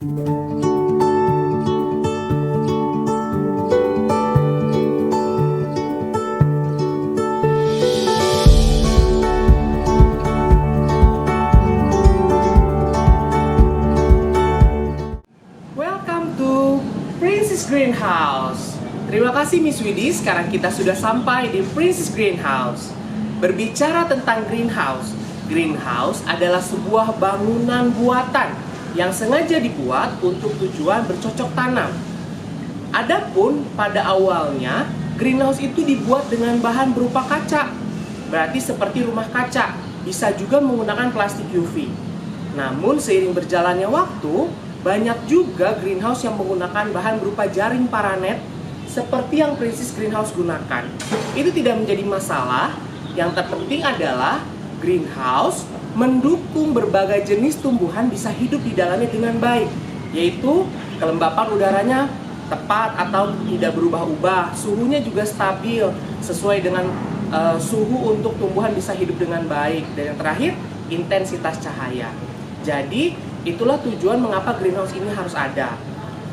Welcome to Princess Greenhouse. Terima kasih Miss Widi, sekarang kita sudah sampai di Princess Greenhouse. Berbicara tentang greenhouse, greenhouse adalah sebuah bangunan buatan yang sengaja dibuat untuk tujuan bercocok tanam. Adapun pada awalnya, greenhouse itu dibuat dengan bahan berupa kaca. Berarti seperti rumah kaca, bisa juga menggunakan plastik UV. Namun seiring berjalannya waktu, banyak juga greenhouse yang menggunakan bahan berupa jaring paranet seperti yang Princess Greenhouse gunakan. Itu tidak menjadi masalah. Yang terpenting adalah greenhouse mendukung berbagai jenis tumbuhan bisa hidup di dalamnya dengan baik, yaitu kelembapan udaranya tepat atau tidak berubah-ubah, suhunya juga stabil sesuai dengan suhu untuk tumbuhan bisa hidup dengan baik, dan yang terakhir intensitas cahaya. Jadi itulah tujuan mengapa greenhouse ini harus ada.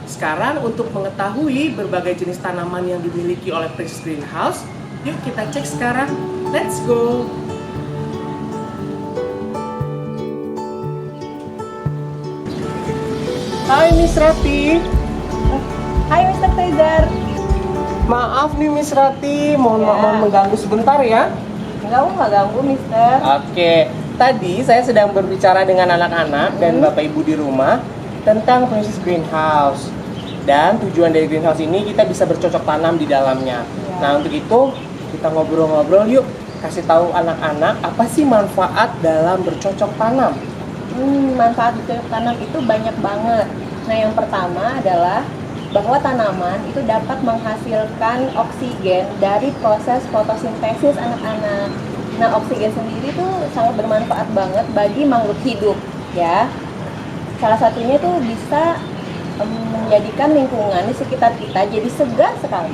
Sekarang untuk mengetahui berbagai jenis tanaman yang dimiliki oleh Princess Greenhouse, yuk kita cek sekarang. Let's go! Hai Miss Rati. Hai Mr. Taylor. Maaf nih Miss Rati, mohon mengganggu sebentar ya. Nggak ganggu Mister. Oke, tadi saya sedang berbicara dengan anak-anak dan Bapak Ibu di rumah tentang Princess Greenhouse. Dan tujuan dari greenhouse ini kita bisa bercocok tanam di dalamnya. Ya. Nah untuk itu kita ngobrol-ngobrol yuk, kasih tahu anak-anak apa sih manfaat dalam bercocok tanam. Manfaat bercocok tanam itu banyak banget. Nah yang pertama adalah bahwa tanaman itu dapat menghasilkan oksigen dari proses fotosintesis anak-anak. Nah oksigen sendiri tuh sangat bermanfaat banget bagi makhluk hidup ya. Salah satunya tuh bisa menjadikan lingkungan di sekitar kita jadi segar sekali.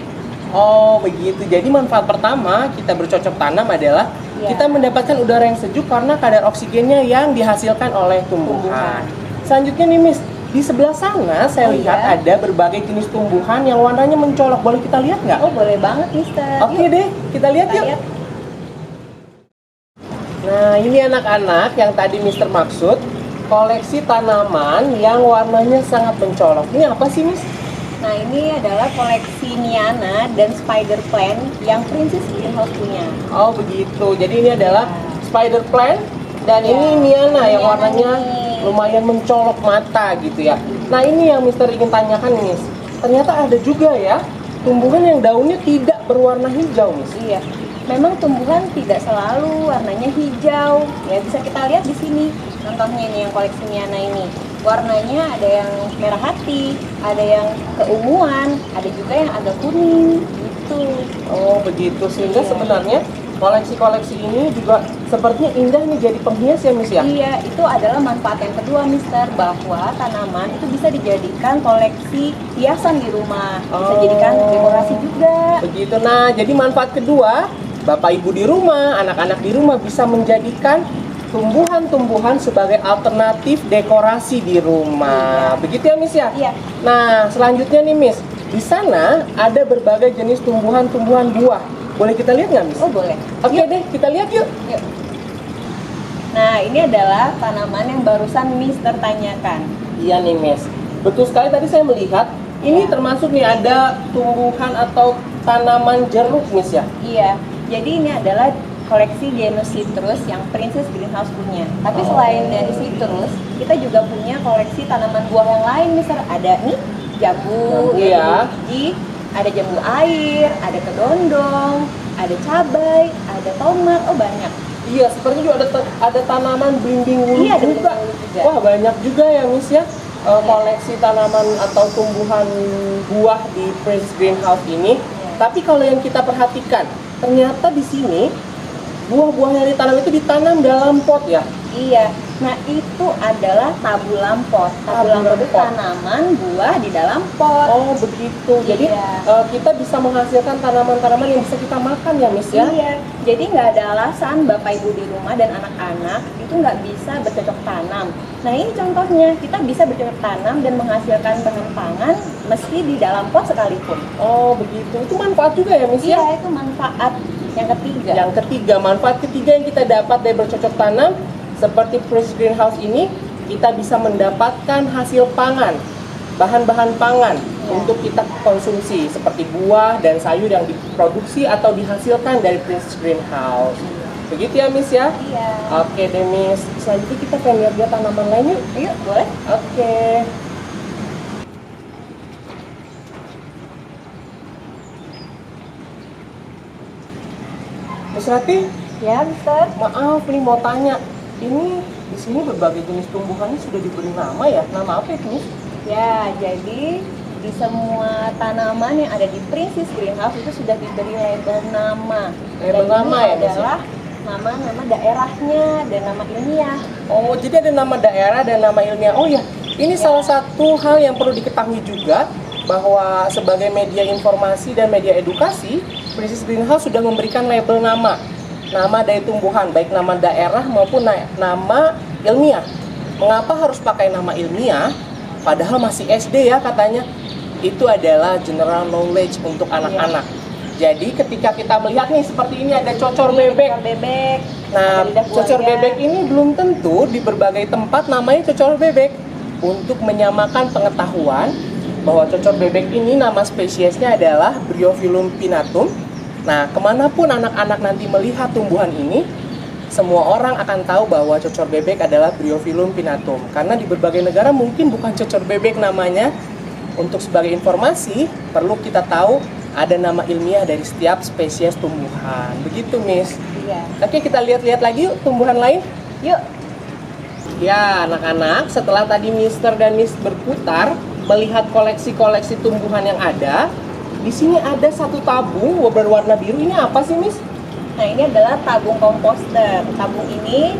Oh begitu, jadi manfaat pertama kita bercocok tanam adalah kita mendapatkan udara yang sejuk karena kadar oksigennya yang dihasilkan oleh tumbuhan. Selanjutnya nih Miss, di sebelah sana saya lihat ada berbagai jenis tumbuhan yang warnanya mencolok. Boleh kita lihat nggak? Oh boleh banget Mister. Oke deh, kita lihat yuk. Nah ini anak-anak yang tadi Mister maksud, koleksi tanaman yang warnanya sangat mencolok. Ini apa sih Miss? Nah ini adalah koleksi Niana dan Spider Plant yang Princess Greenhouse punya. Oh begitu, jadi ini adalah Spider Plant dan ini Niana yang warnanya lumayan mencolok mata gitu ya. Nah ini yang Mister ingin tanyakan Miss, ternyata ada juga ya tumbuhan yang daunnya tidak berwarna hijau Miss. Iya, memang tumbuhan tidak selalu warnanya hijau. Ya bisa kita lihat di sini. Contohnya ini yang koleksi Niana ini. Warnanya ada yang merah hati, ada yang keunguan, ada juga yang agak kuning gitu. Oh begitu, sehingga sebenarnya koleksi-koleksi ini juga sepertinya indah nih jadi penghias ya Miss ya? Iya, itu adalah manfaat yang kedua Mister, bahwa tanaman itu bisa dijadikan koleksi hiasan di rumah, bisa jadikan dekorasi juga. Begitu, nah jadi manfaat kedua, Bapak Ibu di rumah, anak-anak di rumah bisa menjadikan tumbuhan-tumbuhan sebagai alternatif dekorasi di rumah. Begitu ya Miss ya? Iya. Nah selanjutnya nih Miss, di sana ada berbagai jenis tumbuhan-tumbuhan buah. Boleh kita lihat nggak Miss? Oh boleh. Oke deh, kita lihat yuk. Nah ini adalah tanaman yang barusan Mister tanyakan. Iya nih Miss, betul sekali tadi saya melihat ini termasuk nih ada tumbuhan atau tanaman jeruk Miss ya? Iya, jadi ini adalah koleksi genus citrus yang Princess Greenhouse punya. Tapi selain dari citrus, kita juga punya koleksi tanaman buah yang lain, Mister. Ada nih jambu, ya. Biji, ada jambu air, ada kedondong, ada cabai, ada tomat, oh banyak. Iya, seperti juga ada tanaman belimbing wulu juga. Wah banyak juga ya Miss ya. Koleksi tanaman atau tumbuhan buah di Princess Greenhouse ini. Tapi kalau yang kita perhatikan, ternyata di sini buah-buah yang ditanam itu ditanam dalam pot ya? Iya, Nah, itu adalah tabulam pot. Tabulam pot itu pot. tanaman buah di dalam pot. Oh begitu. Jadi Iya. kita bisa menghasilkan tanaman-tanaman yang bisa kita makan ya, Miss ya? Iya, jadi nggak ada alasan Bapak Ibu di rumah dan anak-anak itu nggak bisa bercocok tanam. Nah ini contohnya, kita bisa bercocok tanam dan menghasilkan bahan pangan meski di dalam pot sekalipun. Oh begitu. Itu manfaat juga ya, Miss ya? Iya, itu manfaat yang ketiga. Yang ketiga, manfaat ketiga yang kita dapat dari bercocok tanam seperti Princes Greenhouse ini, kita bisa mendapatkan hasil pangan, bahan-bahan pangan untuk kita konsumsi seperti buah dan sayur yang diproduksi atau dihasilkan dari Princes Greenhouse. Begitu ya, Miss ya? Iya. Oke deh, Miss. Selanjutnya kita pengen lihat tanaman lain yuk. Yuk, boleh? Oke. Miss Rati, Ya, Mister. maaf nih mau tanya. Ini di sini berbagai jenis tumbuhannya sudah diberi nama ya? Nama apa itu, Miss? Ya, jadi di semua tanaman yang ada di Princes Greenhouse itu sudah diberi label nama. Label Dan nama ini ya, Miss, ya? adalah nama-nama daerahnya dan nama ilmiah. Oh, jadi ada nama daerah dan nama ilmiah. Oh ya, ini salah satu hal yang perlu diketahui juga bahwa sebagai media informasi dan media edukasi, Princes Greenhouse sudah memberikan label nama. Nama dari tumbuhan, baik nama daerah maupun nama ilmiah. Mengapa harus pakai nama ilmiah? Padahal masih SD ya katanya. Itu adalah general knowledge untuk anak-anak. Jadi ketika kita melihat nih seperti ini ada cocor bebek. Cocor bebek. Nah, ada lidah cocor buaya. bebek ini belum tentu di berbagai tempat namanya cocor bebek. Untuk menyamakan pengetahuan bahwa cocor bebek ini nama spesiesnya adalah Bryophyllum pinnatum. Nah, kemanapun anak-anak nanti melihat tumbuhan ini, semua orang akan tahu bahwa cocor bebek adalah Bryophyllum pinnatum. Karena di berbagai negara mungkin bukan cocor bebek namanya. Untuk sebagai informasi, perlu kita tahu ada nama ilmiah dari setiap spesies tumbuhan. Begitu, Miss. Iya. Oke, kita lihat-lihat lagi yuk tumbuhan lain. Yuk. Ya, anak-anak, setelah tadi Mister dan Miss berputar melihat koleksi-koleksi tumbuhan yang ada, di sini ada satu tabung berwarna biru. Ini apa sih, Miss? Nah, ini adalah tabung komposter. Tabung ini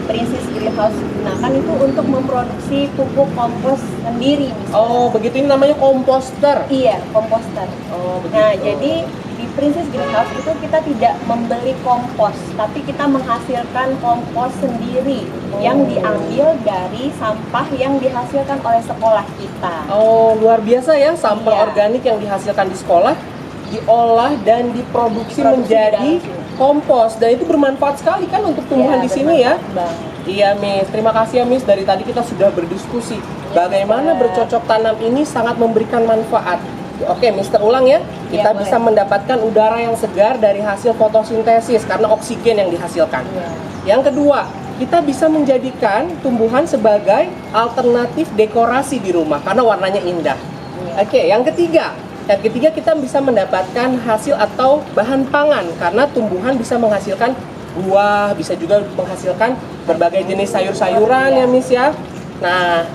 Princes Greenhouse gunakan itu untuk memproduksi pupuk kompos sendiri. Mister. Oh, begitu, ini namanya komposter. Iya, komposter. Oh, begitu. Nah, jadi di Princes Greenhouse itu kita tidak membeli kompos, tapi kita menghasilkan kompos sendiri yang diambil dari sampah yang dihasilkan oleh sekolah kita. Oh, luar biasa ya, sampah Iya. organik yang dihasilkan di sekolah diolah dan diproduksi Diproduksi menjadi di dalam sini. kompos, dan itu bermanfaat sekali kan untuk tumbuhan Iya, di sini ya. bermanfaat banget. Iya, Miss. Terima kasih ya, Miss. Dari tadi kita sudah berdiskusi bagaimana Mister. bercocok tanam ini sangat memberikan manfaat. Oke, Mister ulang ya. Kita Iya, bisa boleh. mendapatkan udara yang segar dari hasil fotosintesis karena oksigen yang dihasilkan. Iya. Yang kedua, kita bisa menjadikan tumbuhan sebagai alternatif dekorasi di rumah karena warnanya indah. Iya. Oke, yang ketiga kita bisa mendapatkan hasil atau bahan pangan karena tumbuhan bisa menghasilkan buah, bisa juga menghasilkan berbagai jenis sayur-sayuran ya, Miss ya. Nah,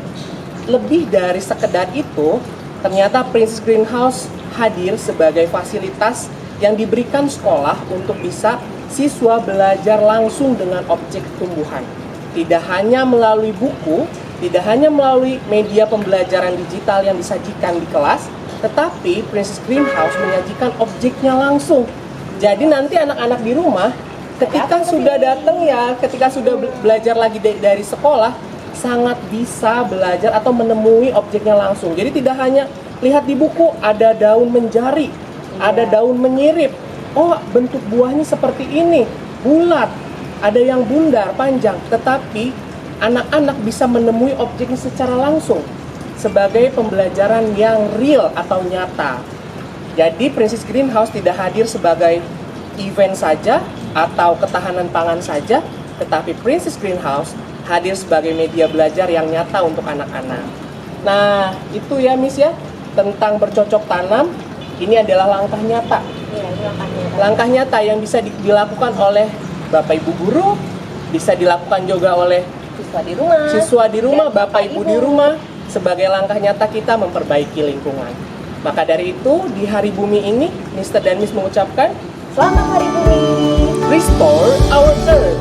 lebih dari sekedar itu, ternyata Princes Greenhouse hadir sebagai fasilitas yang diberikan sekolah untuk bisa siswa belajar langsung dengan objek tumbuhan. Tidak hanya melalui buku, tidak hanya melalui media pembelajaran digital yang disajikan di kelas, tetapi Princes Greenhouse menyajikan objeknya langsung. Jadi nanti anak-anak di rumah ketika sudah datang ya, ketika sudah belajar lagi dari sekolah, sangat bisa belajar atau menemui objeknya langsung. Jadi tidak hanya lihat di buku ada daun menjari, ada daun menyirip. Oh, bentuk buahnya seperti ini, bulat, ada yang bundar, panjang. Tetapi anak-anak bisa menemui objeknya secara langsung sebagai pembelajaran yang real atau nyata. Jadi Princes Greenhouse tidak hadir sebagai event saja atau ketahanan pangan saja, tetapi Princes Greenhouse hadir sebagai media belajar yang nyata untuk anak-anak. Nah, itu ya, Miss ya, tentang bercocok tanam. Ini adalah langkah nyata. Iya, ini langkahnya. Langkah nyata yang bisa dilakukan oleh Bapak Ibu guru, bisa dilakukan juga oleh Siswa di rumah, Bapak Ibu di rumah, sebagai langkah nyata kita memperbaiki lingkungan. Maka dari itu, di Hari Bumi ini, Mr. dan Miss mengucapkan Selamat Hari Bumi. Restore our Earth.